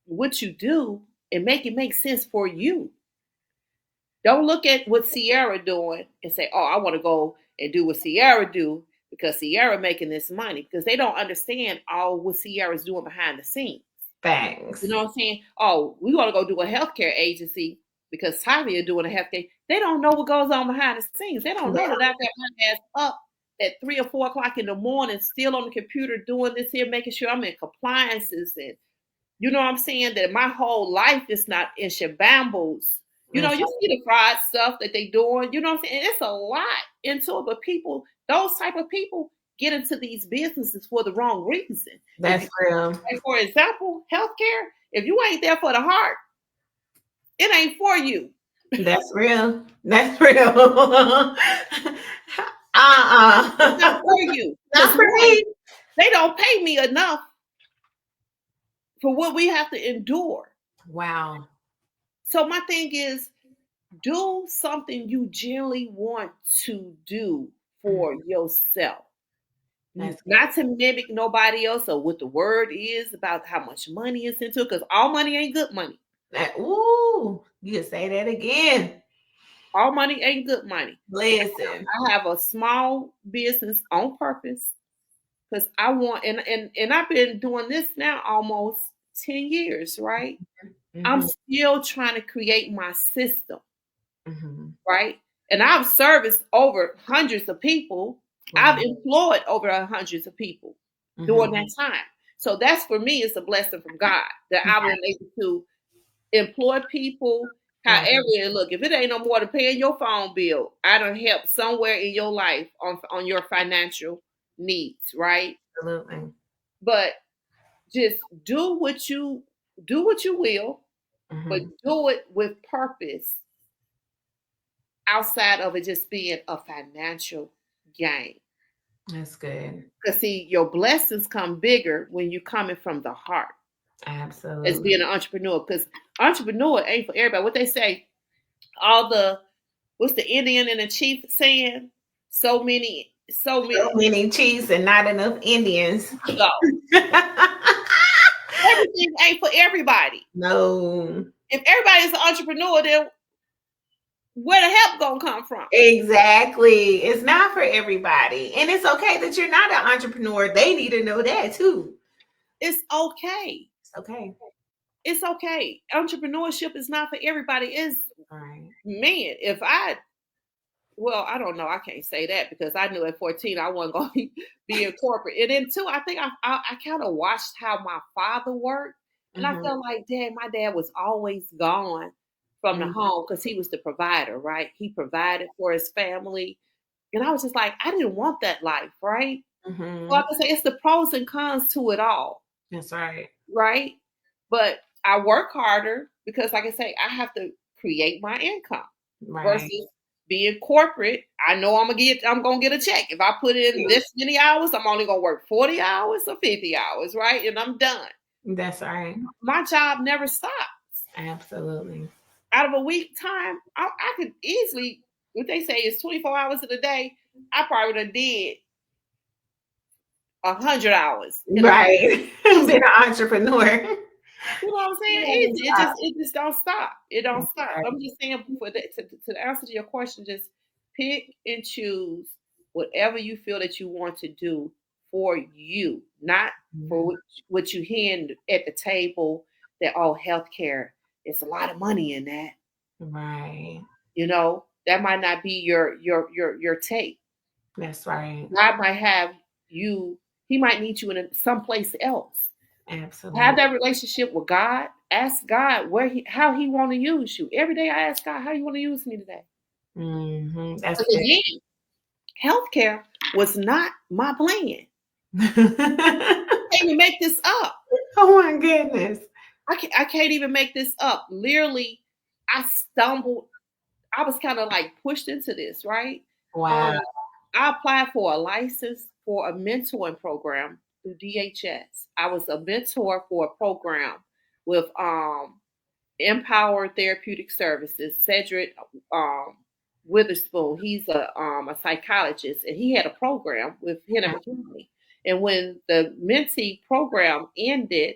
Speaker 2: what you do and make it make sense for you. Don't look at what Sierra doing and say, "Oh, I want to go and do what Sierra do because Sierra making this money," because they don't understand all what Sierra's doing behind the scenes. You
Speaker 1: Thanks.
Speaker 2: know what I'm saying? Oh, we want to go do a healthcare agency because Tavia doing a healthcare. They don't know what goes on behind the scenes. They don't know that I got my ass up at 3 or 4 o'clock in the morning, still on the computer doing this here, making sure I'm in compliances and you know what I'm saying? That my whole life is not in shabambles.
Speaker 1: That's
Speaker 2: You see the fried stuff that they doing. You know what I'm saying? It's a lot into it, but people, those type of people, get into these businesses for the wrong reason. If you,
Speaker 1: that's real.
Speaker 2: like for example, healthcare. If you ain't there for the heart, it ain't for you.
Speaker 1: That's real. That's real.
Speaker 2: It's not
Speaker 1: uh-uh.
Speaker 2: for you.
Speaker 1: Not
Speaker 2: Because
Speaker 1: for
Speaker 2: one,
Speaker 1: me.
Speaker 2: they don't pay me enough for what we have to endure.
Speaker 1: Wow.
Speaker 2: So my thing is, do something you genuinely want to do for yourself.
Speaker 1: That's
Speaker 2: Not to mimic nobody else or what the word is about how much money is into it, because all money ain't good money.
Speaker 1: Ooh, you can say that again.
Speaker 2: All money ain't good money.
Speaker 1: Listen.
Speaker 2: I have a small business on purpose because I want, and I've been doing this now almost 10 years, right? I'm
Speaker 1: Mm-hmm.
Speaker 2: still trying to create my system,
Speaker 1: Mm-hmm.
Speaker 2: right? And I've serviced over hundreds of people. I've
Speaker 1: Wow.
Speaker 2: employed over hundreds of people during
Speaker 1: Mm-hmm.
Speaker 2: that time. So that's for me, it's a blessing from God that I've been able to employ people.
Speaker 1: Right.
Speaker 2: However, look, if it ain't no more than paying your phone bill, I done help somewhere in your life on your financial needs, right?
Speaker 1: Absolutely.
Speaker 2: But just do what you will, but
Speaker 1: Mm-hmm.
Speaker 2: do it with purpose outside of it just being a financial gain.
Speaker 1: That's good.
Speaker 2: Because see, your blessings come bigger when you're coming from the heart as
Speaker 1: Absolutely.
Speaker 2: being an entrepreneur. Because entrepreneur ain't for everybody. What they say, all the what's the Indian and the chief saying? So many
Speaker 1: So many chiefs and not enough Indians.
Speaker 2: go. Everything ain't for everybody.
Speaker 1: No.
Speaker 2: If everybody's an entrepreneur, then where the help gonna come from?
Speaker 1: Exactly. It's not for everybody. And it's okay that you're not an entrepreneur. They need to know that too.
Speaker 2: It's okay.
Speaker 1: It's okay.
Speaker 2: It's okay. Entrepreneurship is not for everybody. It's
Speaker 1: All right.
Speaker 2: man, if I well, I don't know. I can't say that because I knew at 14 I wasn't going to be in corporate. And then too, I think I kind of watched how my father worked, and I
Speaker 1: Mm-hmm.
Speaker 2: felt like, Dad, my dad was always gone from the
Speaker 1: Mm-hmm.
Speaker 2: home because he was the provider, right? He provided for his family, and I was just like, I didn't want that life, right? So I
Speaker 1: Mm-hmm.
Speaker 2: can say it's the pros and cons to it all,
Speaker 1: That's right.
Speaker 2: right? But I work harder because, like I say, I have to create my income
Speaker 1: Right.
Speaker 2: versus being corporate. I know I'm gonna get a check. If I put in this many hours, I'm only gonna work 40 hours or 50 hours, right? And I'm done.
Speaker 1: That's right.
Speaker 2: My job never stops.
Speaker 1: Absolutely.
Speaker 2: Out of a week time, I could easily, what they say is 24 hours in a day. I probably would have did 100 hours in a week.
Speaker 1: Right. Been
Speaker 2: Easy.
Speaker 1: an entrepreneur.
Speaker 2: You know what I'm saying?
Speaker 1: Never
Speaker 2: Easy.
Speaker 1: stop.
Speaker 2: It just don't stop. It don't
Speaker 1: That's
Speaker 2: stop.
Speaker 1: right.
Speaker 2: I'm just saying for that to answer to your question, just pick and choose whatever you feel that you want to do for you, not for what you hear at the table that healthcare, it's a lot of money in that.
Speaker 1: Right.
Speaker 2: That might not be your take.
Speaker 1: That's right.
Speaker 2: God might have you. He might need you in someplace else. Have
Speaker 1: Absolutely.
Speaker 2: that relationship with God. Ask God how He want to use you. Every day I ask God, how you want to use me today?
Speaker 1: Mm-hmm. That's
Speaker 2: Because
Speaker 1: good.
Speaker 2: again, healthcare was not my plan. I can't even make this up.
Speaker 1: Oh my goodness.
Speaker 2: I can't even make this up. Literally, I stumbled. I was kind of like pushed into this, right? Um,
Speaker 1: Wow.
Speaker 2: I applied for a license for a mentoring program through DHS. I was a mentor for a program with Empower Therapeutic Services. Cedric um, Witherspoon, he's a psychologist, and he had a program with Hennepin County. And when the mentee program ended,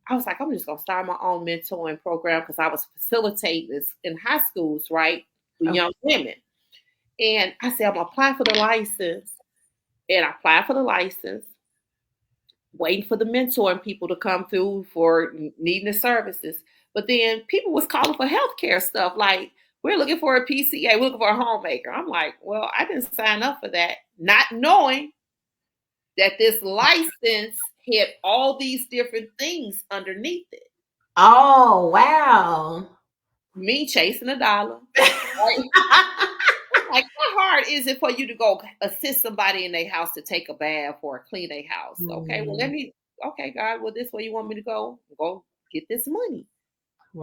Speaker 2: I was like, I'm just gonna start my own mentoring program because I was facilitating this in high schools, right, with
Speaker 1: Okay.
Speaker 2: young women. And I said, I'm gonna apply for the license, and I applied for the license, waiting for the mentoring people to come through for needing the services. But then people was calling for healthcare stuff like, we're looking for a PCA, we're looking for a homemaker. I'm like, well, I didn't sign up for that, not knowing that this license had all these different things underneath it.
Speaker 1: Oh wow.
Speaker 2: Me chasing a dollar. Right? Like, how hard is it for you to go assist somebody in their house to take a bath or clean their house? Okay, well,
Speaker 1: Mm,
Speaker 2: okay, God, well, this way you want me to go get this money.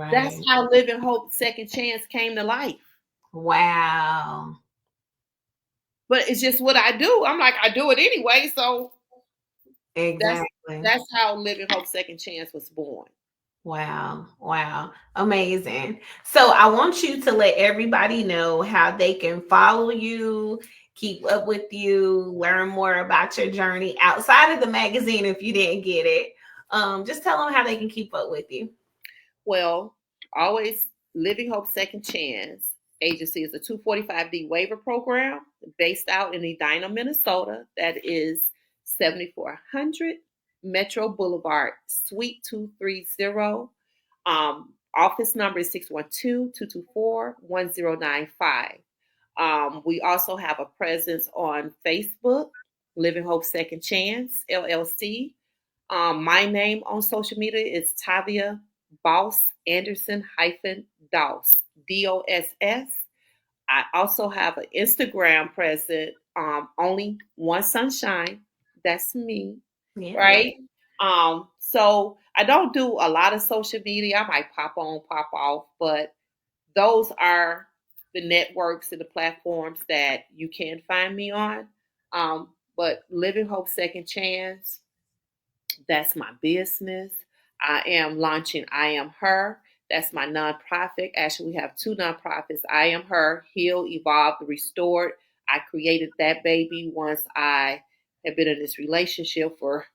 Speaker 2: That's
Speaker 1: right.
Speaker 2: how Living Hope Second Chance came to life.
Speaker 1: Wow.
Speaker 2: But it's just what I do. I'm like, I do it anyway. So that's
Speaker 1: Exactly.
Speaker 2: that's how Living Hope Second Chance was born.
Speaker 1: Wow. Wow. Amazing. So I want you to let everybody know how they can follow you, keep up with you, learn more about your journey outside of the magazine if you didn't get it. Just tell them how they can keep up with you.
Speaker 2: Well, always Living Hope Second Chance Agency is a 245D waiver program based out in Edina, Minnesota. That is 7400 Metro Boulevard, Suite 230. Office number is 612-224-1095. We also have a presence on Facebook, Living Hope Second Chance, LLC. My name on social media is Tavia Boss Anderson Doss, Doss. I also have an Instagram present, only one sunshine. That's me,
Speaker 1: Yeah.
Speaker 2: right? So I don't do a lot of social media. I might pop on, pop off, but those are the networks and the platforms that you can find me on. But Living Hope Second Chance, that's my business. I am launching I Am Her. That's my nonprofit. Actually, we have two nonprofits, I Am Her, Heal, Evolved, Restored. I created that baby once I had been in this relationship for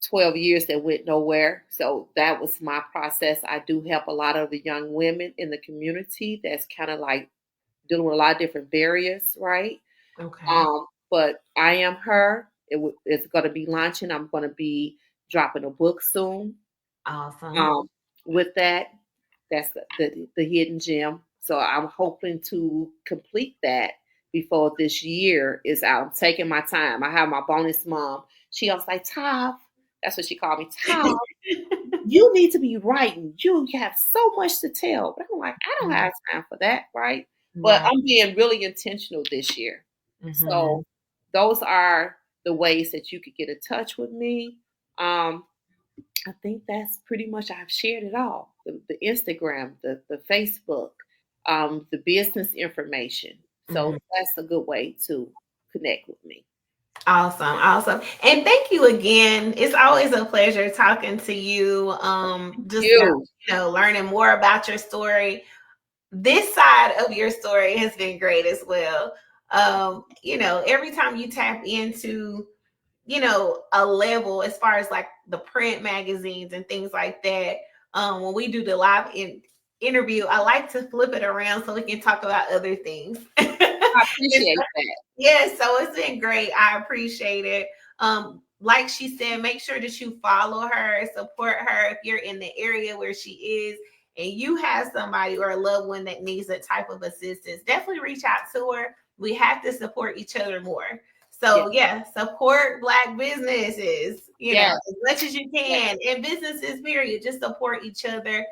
Speaker 2: 12 years that went nowhere. So that was my process. I do help a lot of the young women in the community that's kind of like dealing with a lot of different barriers, right?
Speaker 1: Okay.
Speaker 2: But I Am Her. It's going to be launching. I'm going to be dropping a book soon.
Speaker 1: Awesome.
Speaker 2: Um, with that, that's the hidden gem. So I'm hoping to complete that before this year is out. I'm taking my time. I have my bonus mom. She was like, Tav, that's what she called me, Tav, you need to be writing. You have so much to tell. But I'm like, I don't have time for that, right? But
Speaker 1: Right.
Speaker 2: I'm being really intentional this year.
Speaker 1: Hmm.
Speaker 2: So those are the ways that you could get in touch with me. Um, I think that's pretty much I've shared it all. The Instagram, the Facebook, the business information.
Speaker 1: Hmm.
Speaker 2: So that's a good way to connect with me.
Speaker 1: Awesome, awesome. And thank you again. It's always a pleasure talking to you. Just now,
Speaker 2: You.
Speaker 1: learning more about your story. This side of your story has been great as well. Every time you tap into, a level as far as like the print magazines and things like that, when we do the interview, I like to flip it around so we can talk about other things.
Speaker 2: I
Speaker 1: It's
Speaker 2: appreciate that.
Speaker 1: Yeah, so it's been great. I appreciate it. Like she said, make sure that you follow her, support her if you're in the area where she is and you have somebody or a loved one that needs that type of assistance. Definitely reach out to her. We have to support each other more.
Speaker 2: Yeah.
Speaker 1: So yeah, support Black businesses,
Speaker 2: Yeah.
Speaker 1: as much as you can. And businesses, period. Just support each other.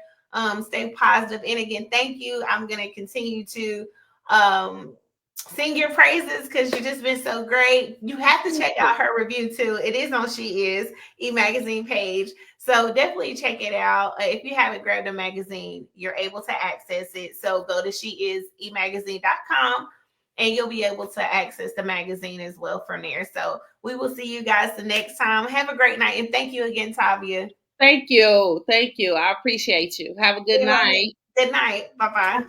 Speaker 1: Stay positive. And again, thank you. I'm gonna continue to um sing your praises because you've just been so great. You have to check out her review too. It is on She Is e-magazine page. So definitely check it out. If you haven't grabbed a magazine, you're able to access it. So go to sheis-emagazine.com and you'll be able to access the magazine as well from there. So we will see you guys the next time. Have a great night. And thank you again, Tavia.
Speaker 2: Thank you. Thank you. I appreciate you. Have a good night.
Speaker 1: Good night. Bye-bye.